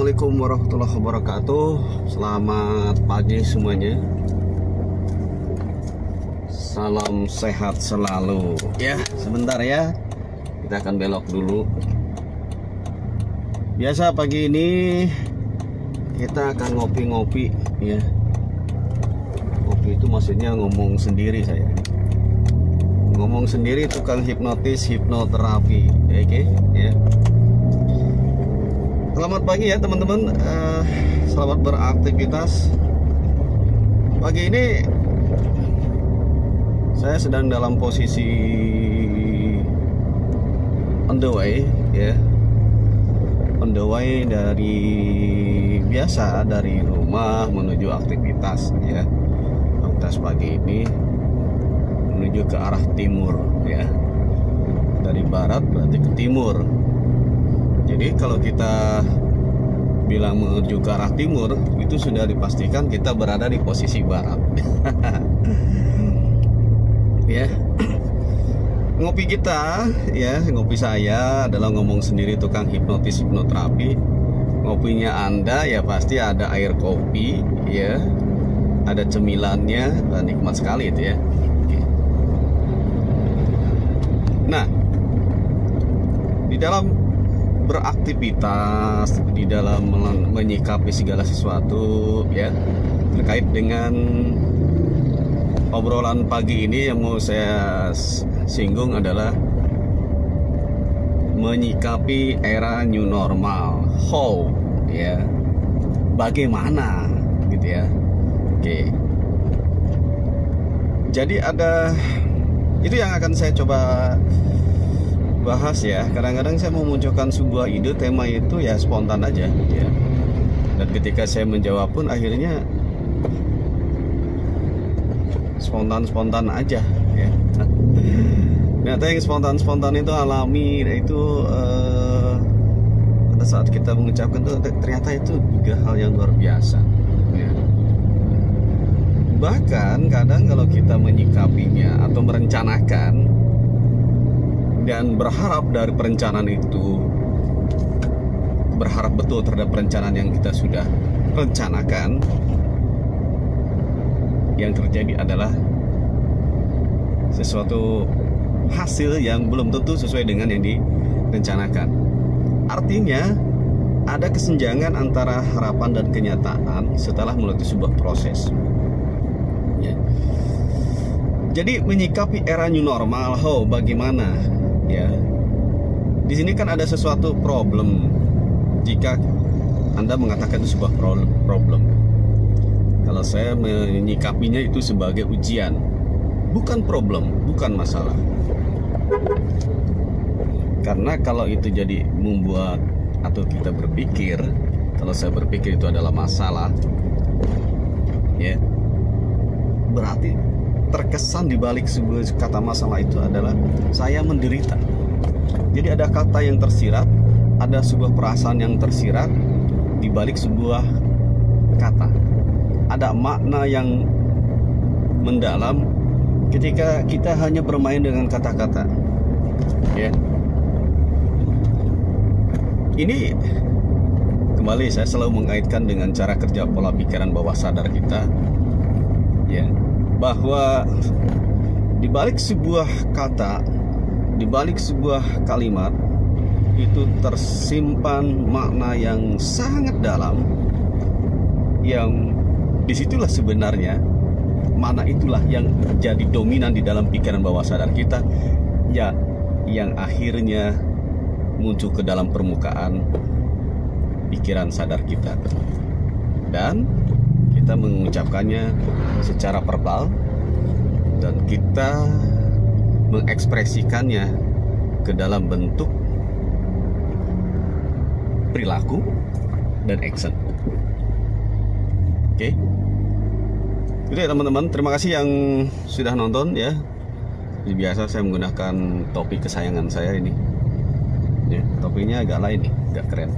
Assalamualaikum warahmatullahi wabarakatuh. Selamat pagi semuanya. Salam sehat selalu. Ya, sebentar ya. Kita akan belok dulu. Biasa pagi ini kita akan ngopi-ngopi ya. Ngopi itu maksudnya ngomong sendiri saya. Ngomong sendiri, tukang hipnotis, hipnoterapi. Oke, ya. Selamat pagi ya teman-teman, selamat beraktivitas. Pagi ini saya sedang dalam posisi on the way ya, on the way dari biasa dari rumah menuju aktivitas ya. Aktivitas pagi ini menuju ke arah timur ya, dari barat berarti ke timur. Jadi kalau kita bilang menuju ke arah timur, itu sudah dipastikan kita berada di posisi barat. Ya. Ngopi kita, ya, ngopi saya adalah ngomong sendiri, tukang hipnotis, hipnoterapi. Ngopinya Anda ya pasti ada air kopi, ya. Ada cemilannya, nikmat sekali itu ya. Oke. Nah, di dalam beraktivitas, di dalam menyikapi segala sesuatu ya, terkait dengan obrolan pagi ini yang mau saya singgung adalah menyikapi era new normal. How ya, bagaimana gitu ya. Oke, jadi ada itu yang akan saya coba bahas ya. Kadang-kadang saya memunculkan sebuah ide, tema itu ya spontan aja ya. Dan ketika saya menjawab pun akhirnya spontan aja ya. Ternyata yang spontan itu alami, itu pada saat kita mengucapkan itu ternyata itu juga hal yang luar biasa ya. Bahkan kadang kalau kita menyikapinya atau merencanakan dan berharap dari perencanaan itu, berharap betul terhadap perencanaan yang kita sudah rencanakan, yang terjadi adalah sesuatu hasil yang belum tentu sesuai dengan yang direncanakan. Artinya ada kesenjangan antara harapan dan kenyataan setelah melalui sebuah proses ya. Jadi menyikapi era new normal, bagaimana ya? Di sini kan ada sesuatu problem. Jika Anda mengatakan itu sebuah problem, kalau saya menyikapinya itu sebagai ujian, bukan problem, bukan masalah. Karena kalau itu jadi membuat atau kita berpikir, kalau saya berpikir itu adalah masalah, ya, berarti terkesan di balik sebuah kata masalah itu adalah saya menderita. Jadi ada kata yang tersirat, ada sebuah perasaan yang tersirat di balik sebuah kata. Ada makna yang mendalam ketika kita hanya bermain dengan kata-kata. Ya. Ini kembali saya selalu mengaitkan dengan cara kerja pola pikiran bawah sadar kita. Ya. Bahwa di balik sebuah kata, di balik sebuah kalimat itu tersimpan makna yang sangat dalam, yang disitulah sebenarnya makna itulah yang jadi dominan di dalam pikiran bawah sadar kita ya, yang akhirnya muncul ke dalam permukaan pikiran sadar kita, dan kita mengucapkannya secara verbal dan kita mengekspresikannya ke dalam bentuk perilaku dan action. Oke. Itu ya teman-teman, terima kasih yang sudah nonton ya. Seperti biasa saya menggunakan topi kesayangan saya ini. Ya, topinya agak lain nih, agak keren.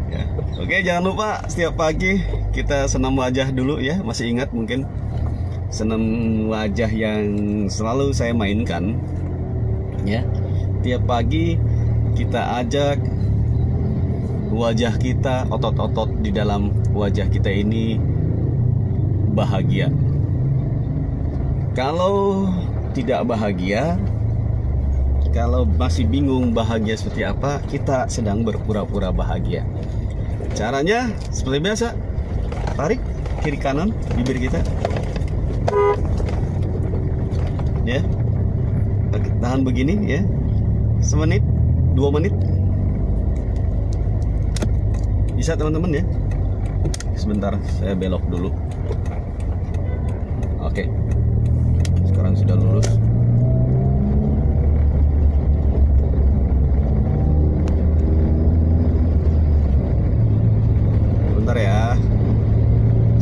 Ya. Oke, jangan lupa setiap pagi kita senam wajah dulu ya. Masih ingat mungkin senam wajah yang selalu saya mainkan ya. Tiap pagi kita ajak wajah kita, otot-otot di dalam wajah kita ini bahagia. Kalau tidak bahagia, kalau masih bingung bahagia seperti apa, kita sedang berpura-pura bahagia. Caranya seperti biasa, tarik kiri kanan bibir kita, ya. Tahan begini ya, semenit, 2 menit, bisa teman-teman ya. Sebentar, saya belok dulu. Oke, sekarang sudah lurus. Sebentar ya,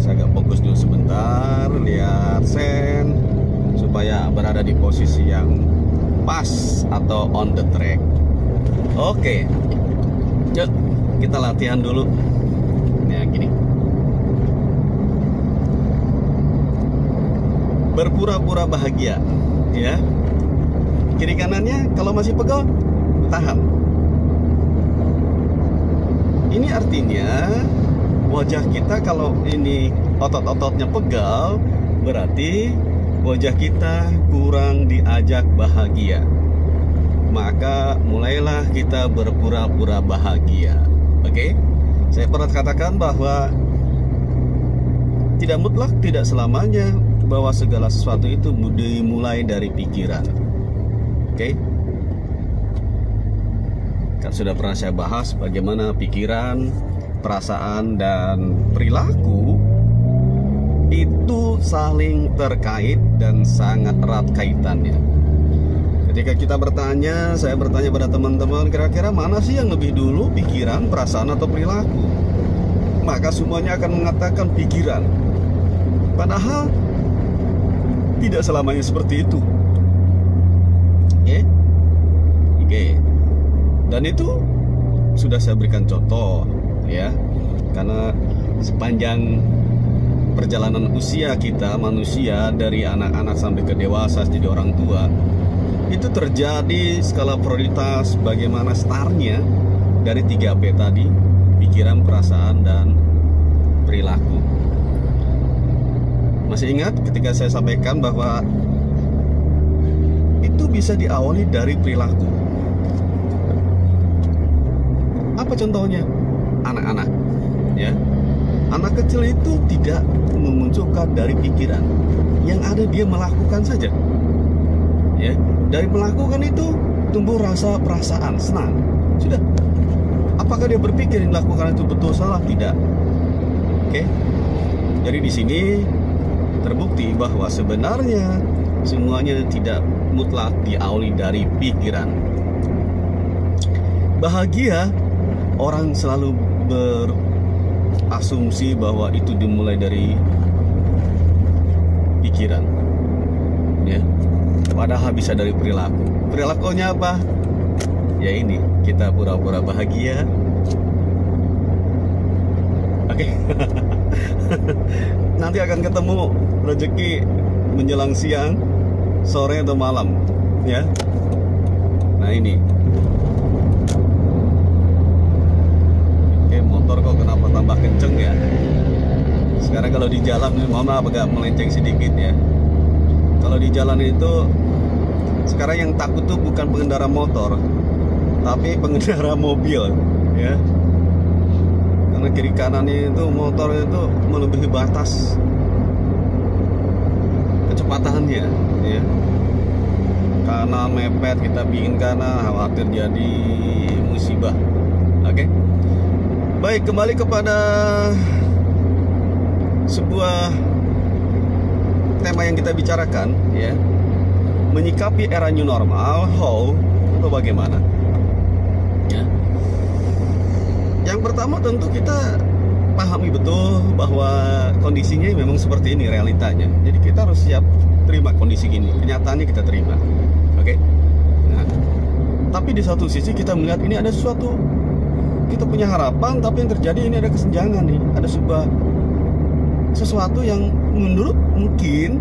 saya agak fokus dulu sebentar, lihat sen supaya berada di posisi yang pas atau on the track. Oke, yuk kita latihan dulu. Nah, gini, berpura-pura bahagia, ya. Kiri kanannya kalau masih pegal, tahan. Ini artinya wajah kita kalau ini otot-ototnya pegal, berarti wajah kita kurang diajak bahagia. Maka mulailah kita berpura-pura bahagia. Oke? Saya pernah katakan bahwa tidak mutlak, tidak selamanya bahwa segala sesuatu itu dimulai dari pikiran. Oke? Kan sudah pernah saya bahas bagaimana pikiran, perasaan, dan perilaku itu saling terkait dan sangat erat kaitannya. Ketika kita bertanya, saya bertanya pada teman-teman, kira-kira mana sih yang lebih dulu, pikiran, perasaan, atau perilaku? Maka semuanya akan mengatakan pikiran. Padahal tidak selamanya seperti itu. Oke. Dan itu sudah saya berikan contoh, ya. Karena sepanjang perjalanan usia kita manusia dari anak-anak sampai ke dewasa jadi orang tua, itu terjadi skala prioritas bagaimana startnya dari 3P tadi, pikiran, perasaan, dan perilaku. Masih ingat ketika saya sampaikan bahwa itu bisa diawali dari perilaku. Apa contohnya? Anak-anak, ya. Anak kecil itu tidak memunculkan dari pikiran, yang ada dia melakukan saja, ya. Dari melakukan itu tumbuh rasa perasaan senang, sudah. Apakah dia berpikir yang dilakukan itu betul salah? Tidak. Oke. Jadi di sini terbukti bahwa sebenarnya semuanya tidak mutlak diawali dari pikiran. Bahagia, orang selalu berasumsi bahwa itu dimulai dari pikiran, ya. Padahal bisa dari perilaku. Perilakunya apa? Ya ini, kita pura-pura bahagia. Oke. Nanti akan ketemu rezeki menjelang siang, sore, atau malam, ya. Nah ini. Oke, motor kok kenapa tambah kenceng ya? Sekarang kalau di jalan, mohon maaf agak melenceng sedikit ya. Kalau di jalan itu sekarang yang takut tuh bukan pengendara motor, tapi pengendara mobil, ya. Karena kiri kanan itu motor itu melebihi batas kecepatannya, ya. Karena mepet kita bikin karena khawatir jadi musibah. Oke. Baik, kembali kepada sebuah tema yang kita bicarakan, ya. Menyikapi era new normal, how atau bagaimana, ya. Yang pertama tentu kita pahami betul bahwa kondisinya memang seperti ini realitanya. Jadi kita harus siap terima kondisi gini, kenyataannya kita terima. Oke. Nah, tapi di satu sisi kita melihat ini ada sesuatu, kita punya harapan, tapi yang terjadi ini ada kesenjangan nih, ada sesuatu yang menurut mungkin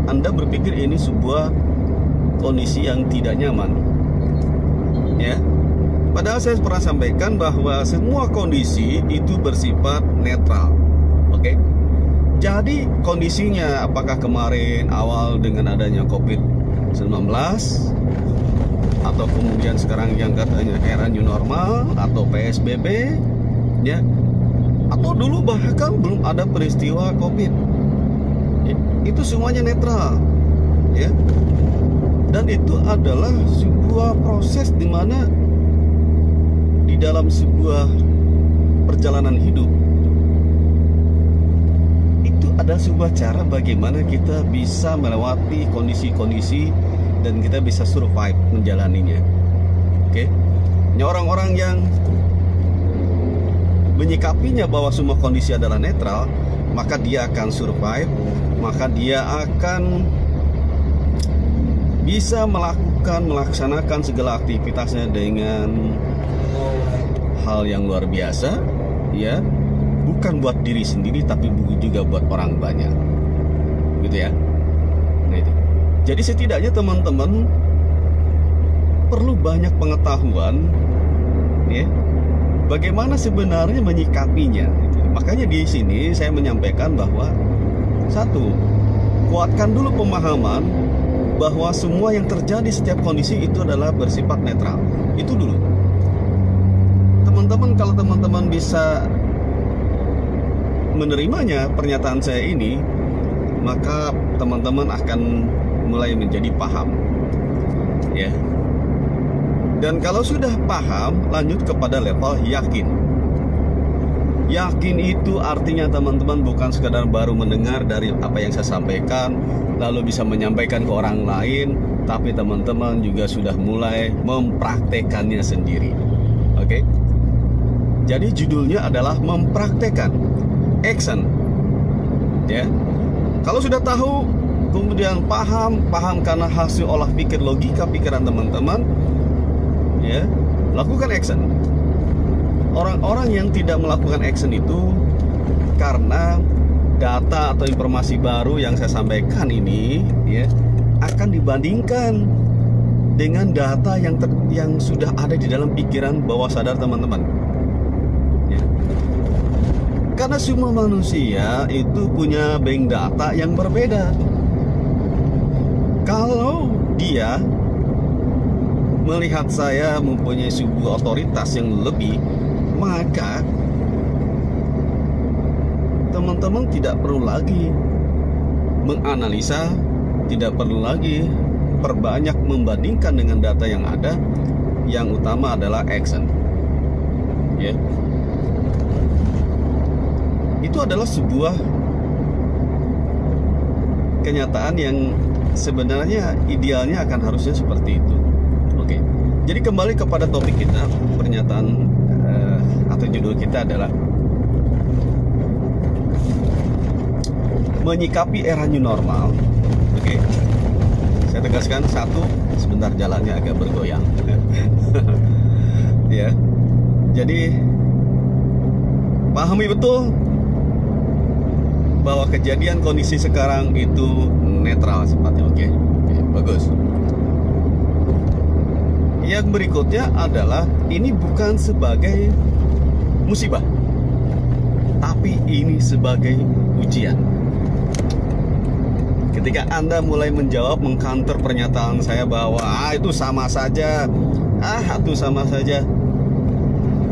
Anda berpikir ini sebuah kondisi yang tidak nyaman, ya. Padahal saya pernah sampaikan bahwa semua kondisi itu bersifat netral. Oke. Jadi kondisinya apakah kemarin awal dengan adanya COVID-19 atau kemudian sekarang yang katanya era new normal atau PSBB, ya, atau dulu bahkan belum ada peristiwa COVID, itu semuanya netral, ya. Dan itu adalah sebuah proses di mana di dalam sebuah perjalanan hidup itu ada sebuah cara bagaimana kita bisa melewati kondisi-kondisi dan kita bisa survive menjalaninya. Oke. Ini orang-orang yang menyikapinya bahwa semua kondisi adalah netral, maka dia akan survive, maka dia akan bisa melaksanakan segala aktivitasnya dengan hal yang luar biasa, ya, bukan buat diri sendiri tapi juga buat orang banyak, gitu ya. Nah, itu. Jadi setidaknya teman-teman perlu banyak pengetahuan, ya, bagaimana sebenarnya menyikapinya. Makanya di sini saya menyampaikan bahwa satu, kuatkan dulu pemahaman bahwa semua yang terjadi setiap kondisi itu adalah bersifat netral. Itu dulu. Teman-teman, kalau teman-teman bisa menerimanya pernyataan saya ini, maka teman-teman akan mulai menjadi paham, ya. Dan kalau sudah paham, lanjut kepada level yakin. Yakin itu artinya teman-teman bukan sekadar baru mendengar dari apa yang saya sampaikan lalu bisa menyampaikan ke orang lain, tapi teman-teman juga sudah mulai mempraktekannya sendiri. Oke? Jadi judulnya adalah mempraktekkan, action. Ya. Kalau sudah tahu, kemudian paham karena hasil olah pikir logika pikiran teman-teman, ya, lakukan action. Orang-orang yang tidak melakukan action itu karena data atau informasi baru yang saya sampaikan ini, ya, akan dibandingkan dengan data yang sudah ada di dalam pikiran bawah sadar teman-teman. Ya. Karena semua manusia itu punya bank data yang berbeda. Kalau dia melihat saya mempunyai sebuah otoritas yang lebih, maka teman-teman tidak perlu lagi menganalisa, tidak perlu lagi perbanyak membandingkan dengan data yang ada. Yang utama adalah action, ya. Itu adalah sebuah kenyataan yang sebenarnya idealnya akan harusnya seperti itu. Oke. Jadi kembali kepada topik kita, pernyataan atau judul kita adalah menyikapi era new normal. Oke. Saya tegaskan, satu, sebentar jalannya agak bergoyang. Ya. Jadi pahami betul bahwa kejadian kondisi sekarang itu netral sifatnya. Oke, bagus. Yang berikutnya adalah ini bukan sebagai musibah, tapi ini sebagai ujian. Ketika Anda mulai menjawab, mengcounter pernyataan saya bahwa itu sama saja, itu sama saja,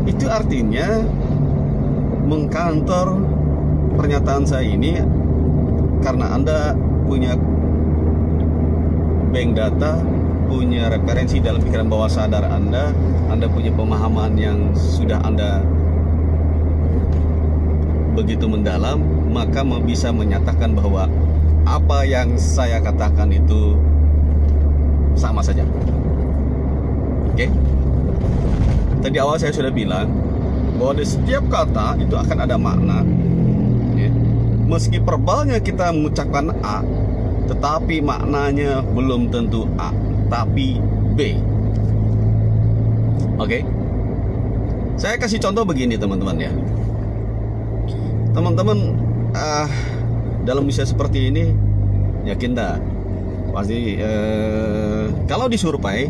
itu artinya mengcounter pernyataan saya ini karena Anda punya bank data, punya referensi dalam pikiran bawah sadar Anda punya pemahaman yang sudah Anda begitu mendalam, maka bisa menyatakan bahwa apa yang saya katakan itu sama saja. Oke? Tadi awal saya sudah bilang bahwa di setiap kata itu akan ada makna, ya. Meski verbalnya kita mengucapkan A, tetapi maknanya belum tentu A, tapi B. Oke? Saya kasih contoh begini teman-teman, ya. Teman-teman dalam usia seperti ini, yakin dah pasti kalau disurvei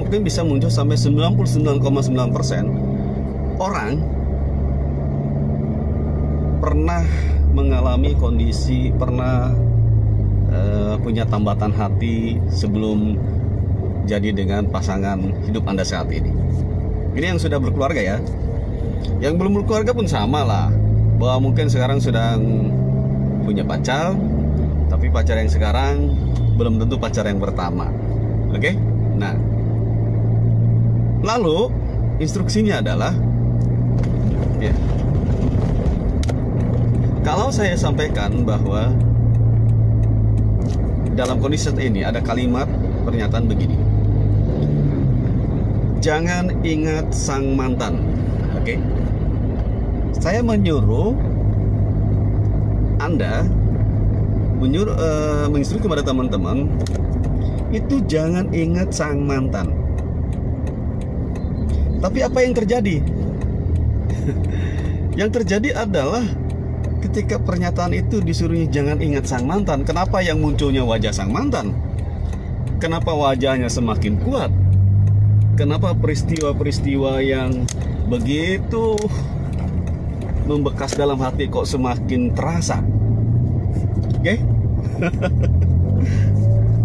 mungkin bisa muncul sampai 99,9% orang pernah mengalami kondisi, pernah punya tambatan hati sebelum jadi dengan pasangan hidup Anda saat ini. Ini yang sudah berkeluarga ya. Yang belum berkeluarga pun sama lah, bahwa mungkin sekarang sedang punya pacar, tapi pacar yang sekarang belum tentu pacar yang pertama. Oke? Nah, lalu instruksinya adalah ya, kalau saya sampaikan bahwa dalam kondisi saat ini ada kalimat pernyataan begini: jangan ingat sang mantan. Oke? Saya menyuruh Anda, menginstruksi kepada teman-teman itu jangan ingat sang mantan. Tapi apa yang terjadi? Yang terjadi adalah ketika pernyataan itu disuruhnya jangan ingat sang mantan, kenapa yang munculnya wajah sang mantan? Kenapa wajahnya semakin kuat? Kenapa peristiwa-peristiwa yang begitu membekas dalam hati kok semakin terasa? Oke?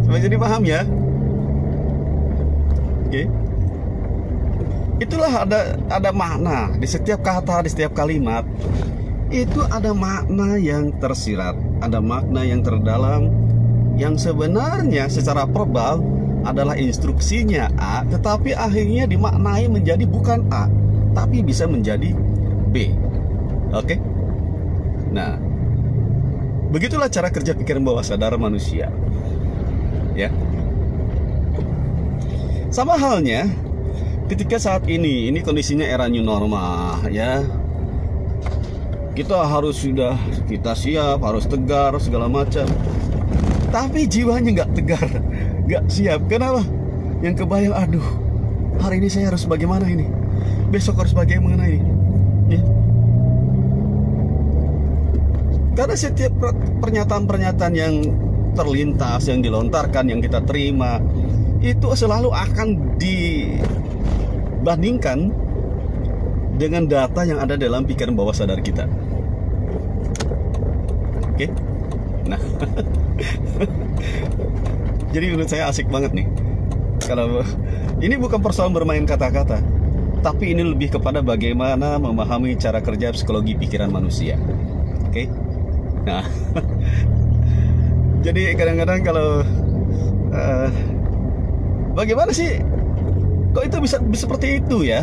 Sampai jadi paham ya? Oke? Itulah ada makna di setiap kata, di setiap kalimat. Itu ada makna yang tersirat, ada makna yang terdalam, yang sebenarnya secara verbal adalah instruksinya A, tetapi akhirnya dimaknai menjadi bukan A, tapi bisa menjadi B. Oke? Nah, begitulah cara kerja pikiran bawah sadar manusia. Ya. Sama halnya ketika saat ini kondisinya era new normal, ya. Kita siap, harus tegar segala macam. Tapi jiwanya nggak tegar, nggak siap. Kenapa? Yang kebayang, aduh, hari ini saya harus bagaimana ini? Besok harus bagaimana ini? Ya. Karena setiap pernyataan-pernyataan yang terlintas, yang dilontarkan, yang kita terima, itu selalu akan dibandingkan dengan data yang ada dalam pikiran bawah sadar kita. Oke? Nah, jadi menurut saya asik banget nih. Kalau ini bukan persoalan bermain kata-kata, tapi ini lebih kepada bagaimana memahami cara kerja psikologi pikiran manusia. Oke? Nah, jadi kadang-kadang kalau bagaimana sih? Kok itu bisa seperti itu ya?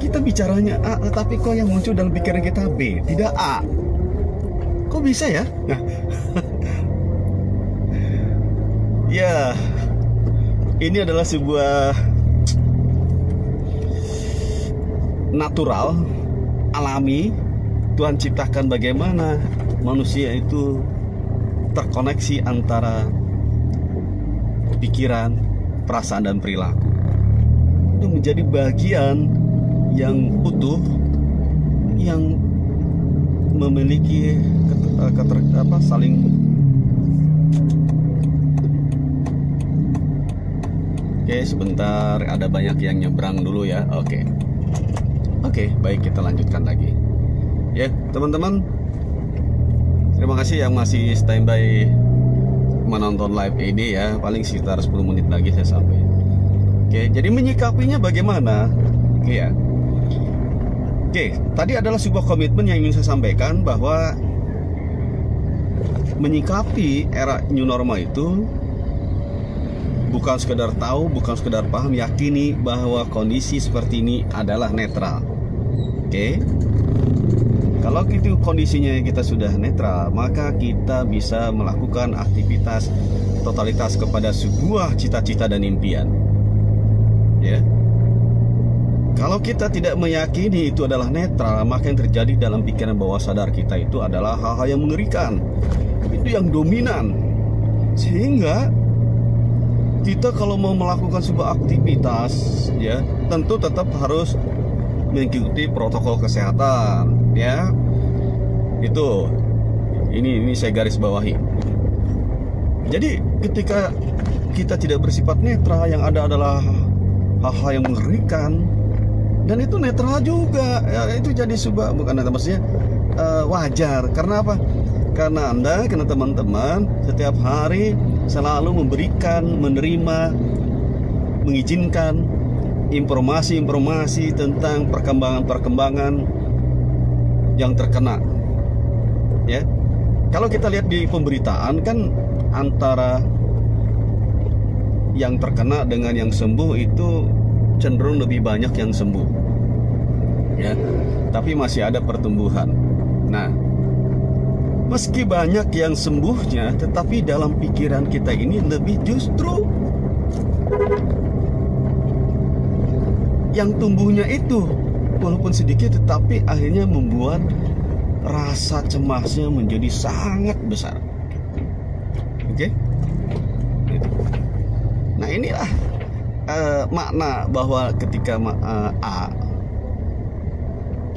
Kita bicaranya A, tetapi kok yang muncul dalam pikiran kita B, tidak A. Kok bisa ya? Nah, ya, ini adalah sebuah natural, alami. Tuhan ciptakan bagaimana manusia itu terkoneksi antara pikiran, perasaan, dan perilaku. Itu menjadi bagian yang utuh, yang memiliki saling Oke, sebentar, ada banyak yang nyebrang dulu ya. Oke, baik, kita lanjutkan lagi ya teman-teman. Terima kasih yang masih standby menonton live ini ya. Paling sekitar 10 menit lagi saya sampai. Oke, jadi menyikapinya bagaimana? Oke ya. Oke, tadi adalah sebuah komitmen yang ingin saya sampaikan, bahwa menyikapi era new normal itu bukan sekedar tahu, bukan sekedar paham, yakini bahwa kondisi seperti ini adalah netral. Oke. Kalau itu kondisinya kita sudah netral, maka kita bisa melakukan aktivitas totalitas kepada sebuah cita-cita dan impian. Ya. Kalau kita tidak meyakini itu adalah netral, maka yang terjadi dalam pikiran bawah sadar kita itu adalah hal-hal yang mengerikan. Itu yang dominan. Sehingga kita kalau mau melakukan sebuah aktivitas, ya, tentu tetap harus mengikuti protokol kesehatan, ya. Ini saya garis bawahi. Jadi ketika kita tidak bersifat netral, yang ada adalah hal-hal yang mengerikan, dan itu netral juga ya, itu jadi sebuah, bukan maksudnya wajar. Karena apa? Karena Anda, karena teman-teman setiap hari selalu memberikan, menerima, mengizinkan informasi-informasi tentang perkembangan-perkembangan yang terkena ya. Kalau kita lihat di pemberitaan kan, antara yang terkena dengan yang sembuh itu cenderung lebih banyak yang sembuh ya, tapi masih ada pertumbuhan. Nah, meski banyak yang sembuhnya, tetapi dalam pikiran kita ini lebih justru yang tumbuhnya itu walaupun sedikit, tetapi akhirnya membuat rasa cemasnya menjadi sangat besar. Oke? Nah, inilah makna bahwa ketika A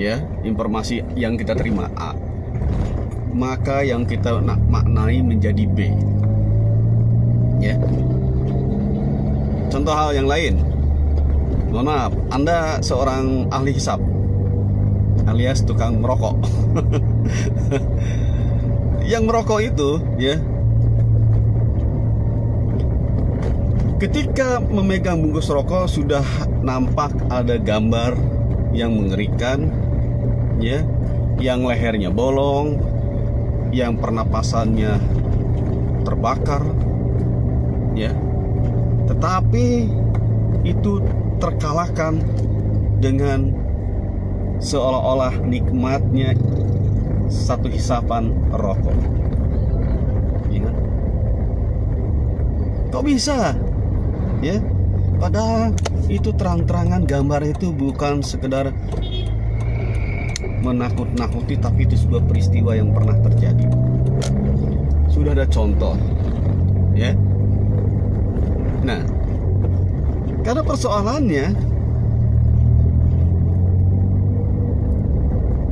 ya, informasi yang kita terima A, maka yang kita maknai menjadi B ya. Contoh hal yang lain, mohon maaf, Anda seorang ahli hisab alias tukang merokok. Yang merokok itu ya, ketika memegang bungkus rokok sudah nampak ada gambar yang mengerikan ya, yang lehernya bolong, yang pernapasannya terbakar ya, tetapi itu terkalahkan dengan seolah-olah nikmatnya satu hisapan rokok. Ya. Kok bisa? Ya, padahal itu terang-terangan gambar itu bukan sekedar menakut-nakuti, tapi itu sebuah peristiwa yang pernah terjadi. Sudah ada contoh, ya. Nah, karena persoalannya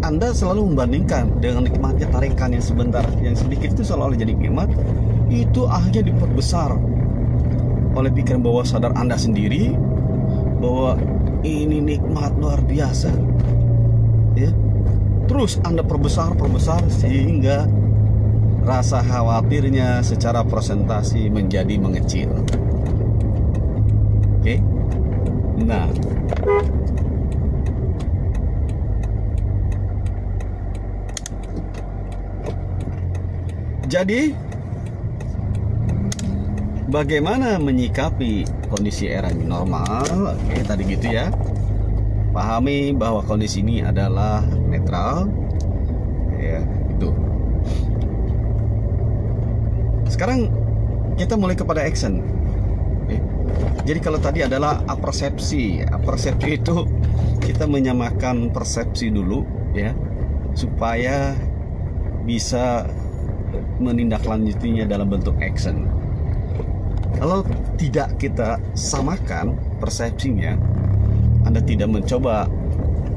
Anda selalu membandingkan dengan nikmatnya tarikan yang sebentar, yang sedikit itu seolah-olah jadi nikmat, itu akhirnya diperbesar oleh pikiran bawah sadar Anda sendiri bahwa ini nikmat luar biasa ya. Terus Anda perbesar sehingga rasa khawatirnya secara persentasi menjadi mengecil. Oke? Nah, jadi bagaimana menyikapi kondisi era new normal? Oke, tadi gitu ya. Pahami bahwa kondisi ini adalah netral. Ya, itu. Sekarang kita mulai kepada action. Oke. Jadi kalau tadi adalah persepsi. Persepsi itu kita menyamakan persepsi dulu ya, supaya bisa menindaklanjutinya dalam bentuk action. Kalau tidak kita samakan persepsinya, Anda tidak mencoba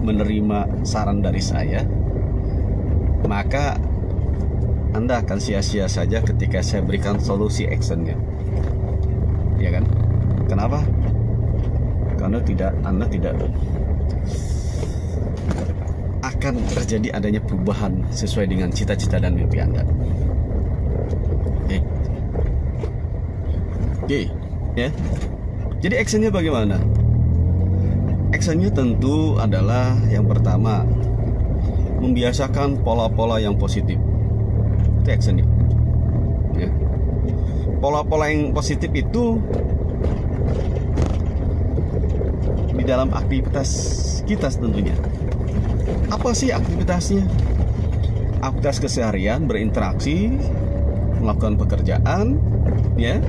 menerima saran dari saya, maka Anda akan sia-sia saja ketika saya berikan solusi actionnya, ya kan? Kenapa? Karena Anda tidak akan terjadi adanya perubahan sesuai dengan cita-cita dan mimpi Anda. Oke, ya. Jadi actionnya bagaimana? Actionnya tentu adalah yang pertama, membiasakan pola-pola yang positif. Itu actionnya. Ya. Pola-pola yang positif itu di dalam aktivitas kita tentunya. Apa sih aktivitasnya? Aktivitas keseharian, berinteraksi, melakukan pekerjaan, ya.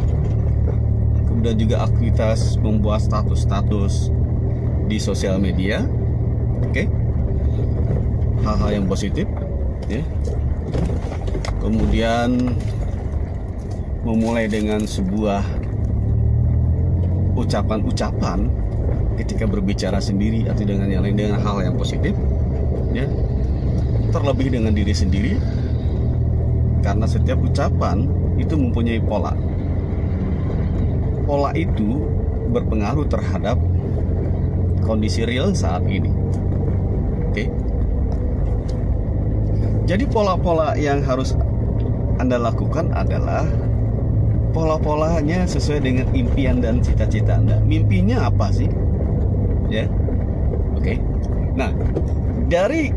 Kemudian juga aktivitas membuat status-status di sosial media, oke. Hal-hal yang positif, ya. Kemudian memulai dengan sebuah ucapan-ucapan ketika berbicara sendiri atau dengan yang lain dengan hal yang positif, ya. Terlebih dengan diri sendiri, karena setiap ucapan itu mempunyai pola. pola itu berpengaruh terhadap kondisi real saat ini. Oke. Jadi pola-pola yang harus Anda lakukan adalah pola-polanya sesuai dengan impian dan cita-cita Anda. Mimpinya apa sih? Ya. Oke. Nah, dari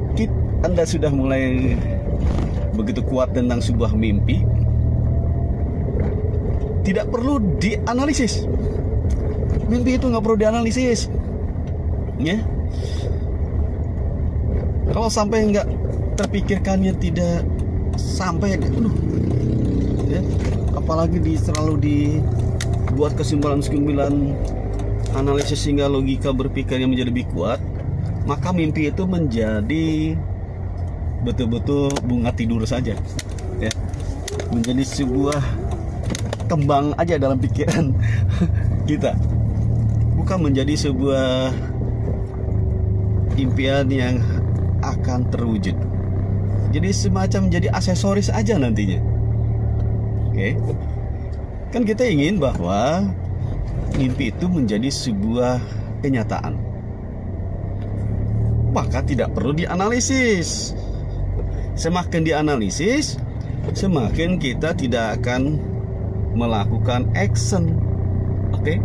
Anda sudah mulai begitu kuat tentang sebuah mimpi, tidak perlu dianalisis. Mimpi itu nggak perlu dianalisis, ya. Kalau sampai nggak terpikirkannya, tidak sampai, ya. Apalagi selalu dibuat kesimpulan-kesimpulan analisis sehingga logika berpikirnya menjadi lebih kuat, maka mimpi itu menjadi betul-betul bunga tidur saja, ya. Menjadi sebuah kembang aja dalam pikiran kita, bukan menjadi sebuah impian yang akan terwujud. Jadi semacam jadi aksesoris aja nantinya. Oke. Kan kita ingin bahwa mimpi itu menjadi sebuah kenyataan, maka tidak perlu dianalisis. Semakin dianalisis, semakin kita tidak akan melakukan action. Oke.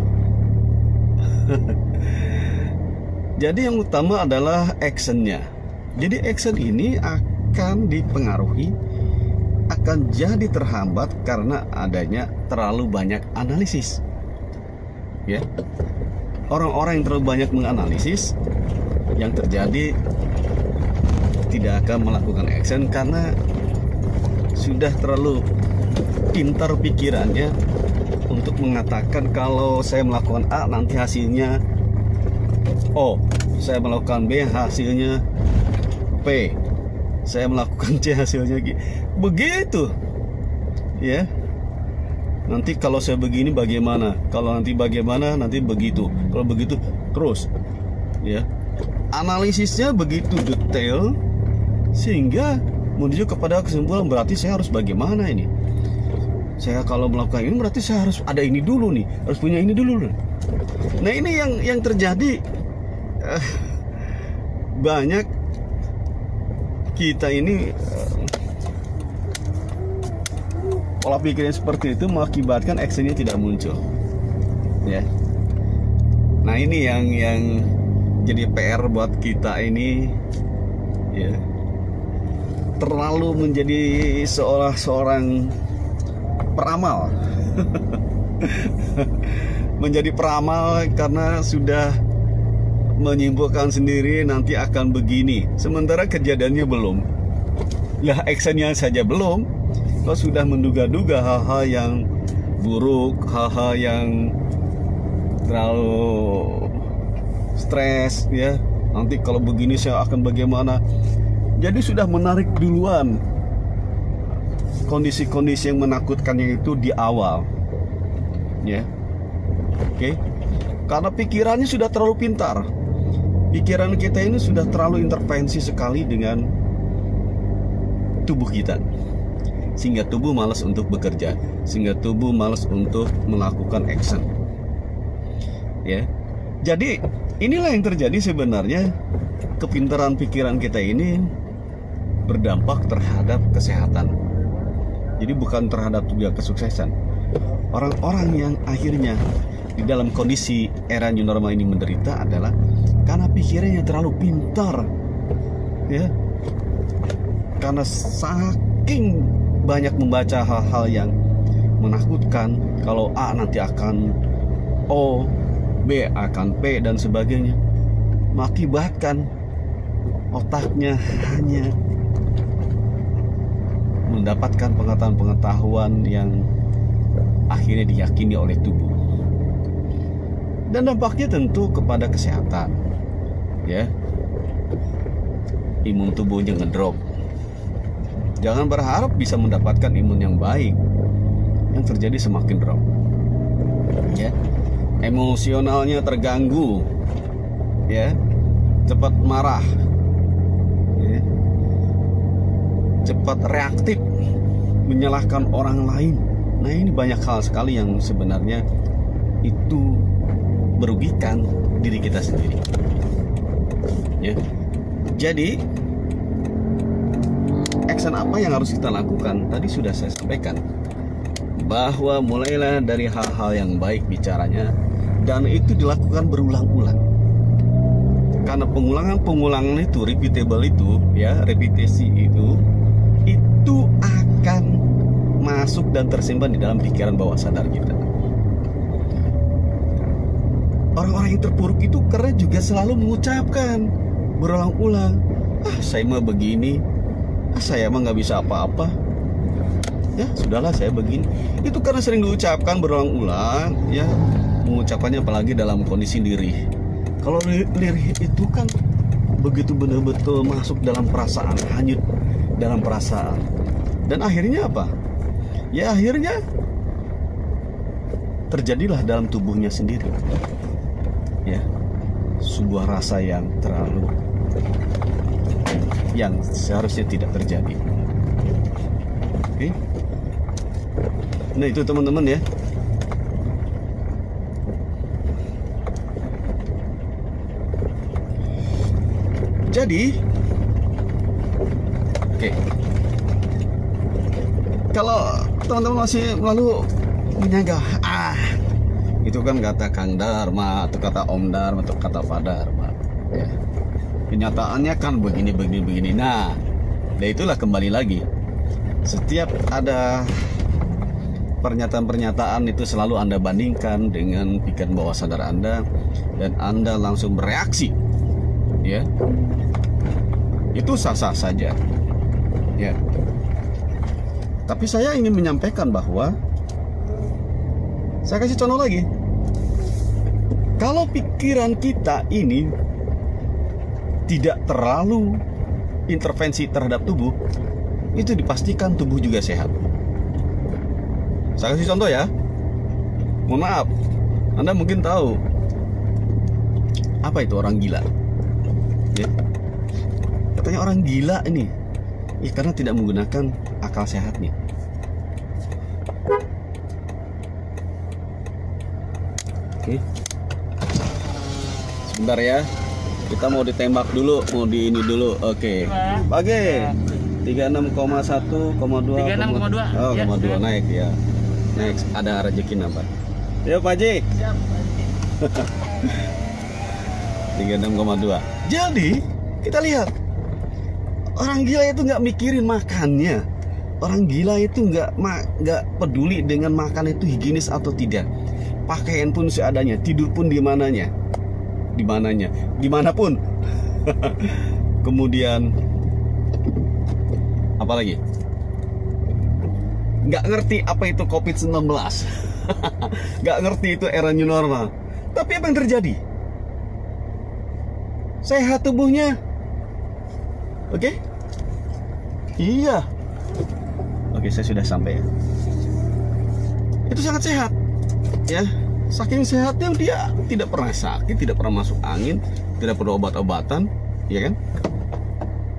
Jadi yang utama adalah actionnya. Jadi action ini akan dipengaruhi, akan jadi terhambat karena adanya terlalu banyak analisis, ya. Orang-orang yang terlalu banyak menganalisis, yang terjadi tidak akan melakukan action karena sudah terlalu pintar pikirannya untuk mengatakan kalau saya melakukan A nanti hasilnya O, saya melakukan B hasilnya P, saya melakukan C hasilnya G. Begitu, ya. Nanti kalau saya begini bagaimana, kalau nanti bagaimana, nanti begitu, kalau begitu terus, ya. Analisisnya begitu detail sehingga menuju kepada kesimpulan berarti saya harus bagaimana ini. Saya kalau melakukan ini berarti saya harus ada ini dulu nih, harus punya ini dulu. Nah, ini yang terjadi. Banyak kita ini pola pikirnya seperti itu mengakibatkan actionnya tidak muncul, ya. Nah, ini yang jadi PR buat kita ini, ya. Terlalu menjadi seorang peramal. Menjadi peramal karena sudah menyimpulkan sendiri nanti akan begini, sementara kejadiannya belum. Lah, actionnya saja belum, kok sudah menduga-duga hal-hal yang buruk, hal-hal yang terlalu stres, ya. Nanti kalau begini saya akan bagaimana. Jadi sudah menarik duluan kondisi-kondisi yang menakutkannya itu di awal, ya. Oke. Karena pikirannya sudah terlalu pintar. Pikiran kita ini sudah terlalu intervensi sekali dengan tubuh kita, sehingga tubuh malas untuk bekerja, sehingga tubuh malas untuk melakukan action, ya. Jadi inilah yang terjadi sebenarnya. Kepintaran pikiran kita ini berdampak terhadap kesehatan. Jadi bukan terhadap juga kesuksesan. Orang-orang yang akhirnya di dalam kondisi era new normal ini menderita adalah karena pikirannya terlalu pintar, ya. Karena saking banyak membaca hal-hal yang menakutkan, kalau A nanti akan O, B akan P dan sebagainya, mengakibatkan otaknya hanya mendapatkan pengetahuan-pengetahuan yang akhirnya diyakini oleh tubuh, dan dampaknya tentu kepada kesehatan, ya. Imun tubuhnya ngedrop. Jangan berharap bisa mendapatkan imun yang baik, yang terjadi semakin drop, ya. Emosionalnya terganggu, ya. Cepat marah, ya. Cepat reaktif, menyalahkan orang lain. Nah, ini banyak hal sekali yang sebenarnya itu merugikan diri kita sendiri. Ya. Jadi action apa yang harus kita lakukan? Tadi sudah saya sampaikan bahwa mulailah dari hal-hal yang baik bicaranya, dan itu dilakukan berulang-ulang. Karena pengulangan itu, repeatable itu, ya, repetisi itu akan masuk dan tersimpan di dalam pikiran bawah sadar kita. Orang-orang yang terpuruk itu karena juga selalu mengucapkan berulang-ulang, saya mah begini, saya mah nggak bisa apa-apa, ya sudahlah saya begini. Itu karena sering diucapkan berulang-ulang, ya, mengucapkannya apalagi dalam kondisi lirih. Kalau lirih itu kan begitu betul-betul masuk dalam perasaan, hanyut dalam perasaan, dan akhirnya apa? Ya akhirnya terjadilah dalam tubuhnya sendiri, ya, sebuah rasa yang seharusnya tidak terjadi. Oke. Nah itu teman-teman ya. Jadi, oke. Kalau teman-teman masih lalu menyanggah, itu kan kata Kang Dharma, atau kata Om Dharma, atau kata Pak Dharma, ya. Kenyataannya kan begini. Nah, itulah kembali lagi. Setiap ada pernyataan-pernyataan itu selalu Anda bandingkan dengan pikiran bawah sadar Anda, dan Anda langsung bereaksi, ya. Itu sah-sah saja, ya. Tapi saya ingin menyampaikan bahwa, saya kasih contoh lagi. Kalau pikiran kita ini tidak terlalu intervensi terhadap tubuh, itu dipastikan tubuh juga sehat. Saya kasih contoh ya. Mohon maaf, Anda mungkin tahu apa itu orang gila, ya. Katanya orang gila ini, karena tidak menggunakan akal sehatnya. Oke. Sebentar ya. Kita mau ditembak dulu, mau di ini dulu. Oke. Pagi. 36,1,2. 36,2. Oh, ya, 0,2 naik ya. Next, ada rezeki nambah. Yuk Pak Haji. Siap. 36,2. Jadi, kita lihat. Orang gila itu nggak mikirin makannya. Orang gila itu nggak peduli dengan makan itu higienis atau tidak. Pakaian pun seadanya, tidur pun dimananya, dimanapun. Kemudian apa lagi? Nggak ngerti apa itu COVID-19. Nggak ngerti itu era new normal. Tapi apa yang terjadi? Sehat tubuhnya. Oke? Iya. Oke, saya sudah sampai ya. Itu sangat sehat, ya. Saking sehatnya dia tidak pernah sakit, tidak pernah masuk angin, tidak perlu obat-obatan, ya kan?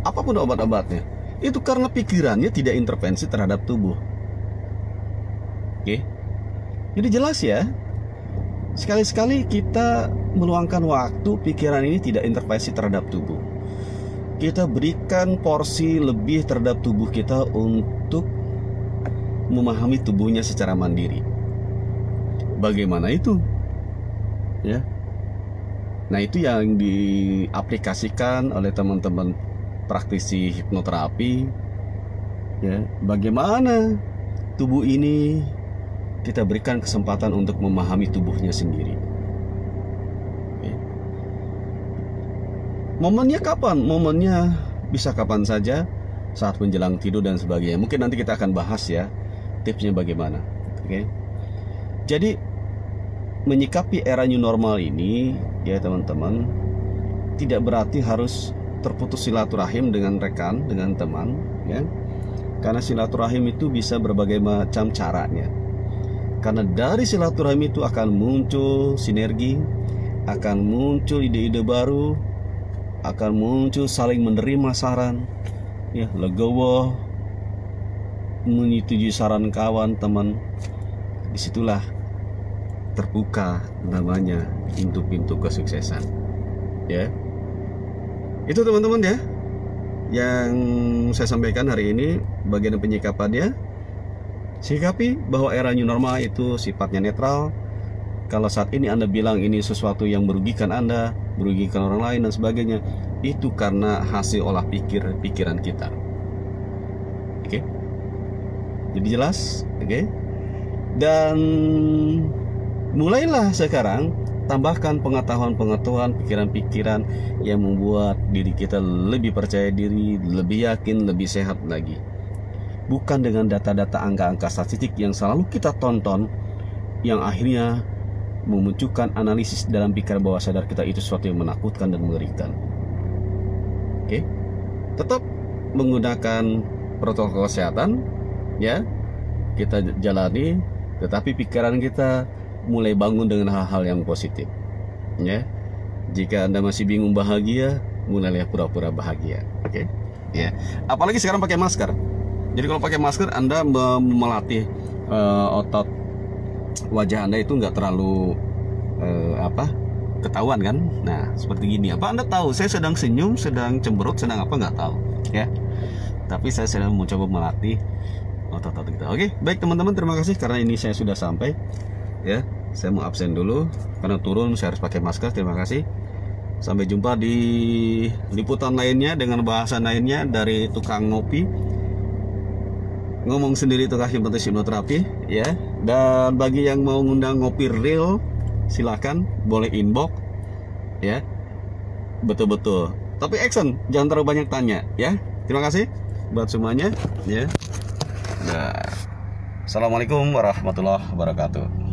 Apapun obat-obatnya, itu karena pikirannya tidak intervensi terhadap tubuh. Oke? Jadi jelas ya. Sekali-sekali kita meluangkan waktu, pikiran ini tidak intervensi terhadap tubuh. Kita berikan porsi lebih terhadap tubuh kita untuk memahami tubuhnya secara mandiri. Bagaimana itu? Ya. Nah, itu yang diaplikasikan oleh teman-teman praktisi hipnoterapi. Ya, bagaimana tubuh ini kita berikan kesempatan untuk memahami tubuhnya sendiri. Ya. Momennya kapan? Momennya bisa kapan saja, saat menjelang tidur dan sebagainya. Mungkin nanti kita akan bahas ya tipsnya bagaimana. Oke. Jadi menyikapi era new normal ini ya teman-teman, tidak berarti harus terputus silaturahim dengan rekan, dengan teman, ya. Karena silaturahim itu bisa berbagai macam caranya. Karena dari silaturahim itu akan muncul sinergi, akan muncul ide-ide baru, akan muncul saling menerima saran, ya, legowo, menyetujui saran kawan teman. Disitulah terbuka namanya pintu-pintu kesuksesan. Ya, itu teman-teman ya yang saya sampaikan hari ini, bagian penyikapannya. Sikapi bahwa era new normal itu sifatnya netral. Kalau saat ini Anda bilang ini sesuatu yang merugikan Anda, merugikan orang lain dan sebagainya, itu karena hasil olah pikiran kita. Oke? Jadi jelas, oke? Dan mulailah sekarang tambahkan pengetahuan-pengetahuan, pikiran-pikiran yang membuat diri kita lebih percaya diri, lebih yakin, lebih sehat lagi. Bukan dengan data-data angka-angka statistik yang selalu kita tonton, yang akhirnya memunculkan analisis dalam pikiran bawah sadar kita itu sesuatu yang menakutkan dan mengerikan. Oke? Tetap menggunakan protokol kesehatan, ya, kita jalani, tetapi pikiran kita mulai bangun dengan hal-hal yang positif. Ya, jika Anda masih bingung bahagia, mulailah pura-pura bahagia. Oke? Ya, apalagi sekarang pakai masker. Jadi kalau pakai masker Anda melatih otot wajah Anda itu nggak terlalu ketahuan kan. Nah seperti gini, apa Anda tahu saya sedang senyum, sedang cemberut, sedang apa, nggak tahu ya. Tapi saya sedang mencoba melatih otot-otot kita. Oke, baik teman-teman, terima kasih karena ini saya sudah sampai ya. Saya mau absen dulu karena turun saya harus pakai masker. Terima kasih. Sampai jumpa di liputan lainnya dengan bahasan lainnya dari tukang ngopi. Ngomong sendiri tukang hipnoterapi ya. Dan bagi yang mau ngundang ngopi real, silakan boleh inbox ya. Betul-betul. Tapi action, jangan terlalu banyak tanya ya. Terima kasih buat semuanya ya. Nah, assalamualaikum warahmatullahi wabarakatuh.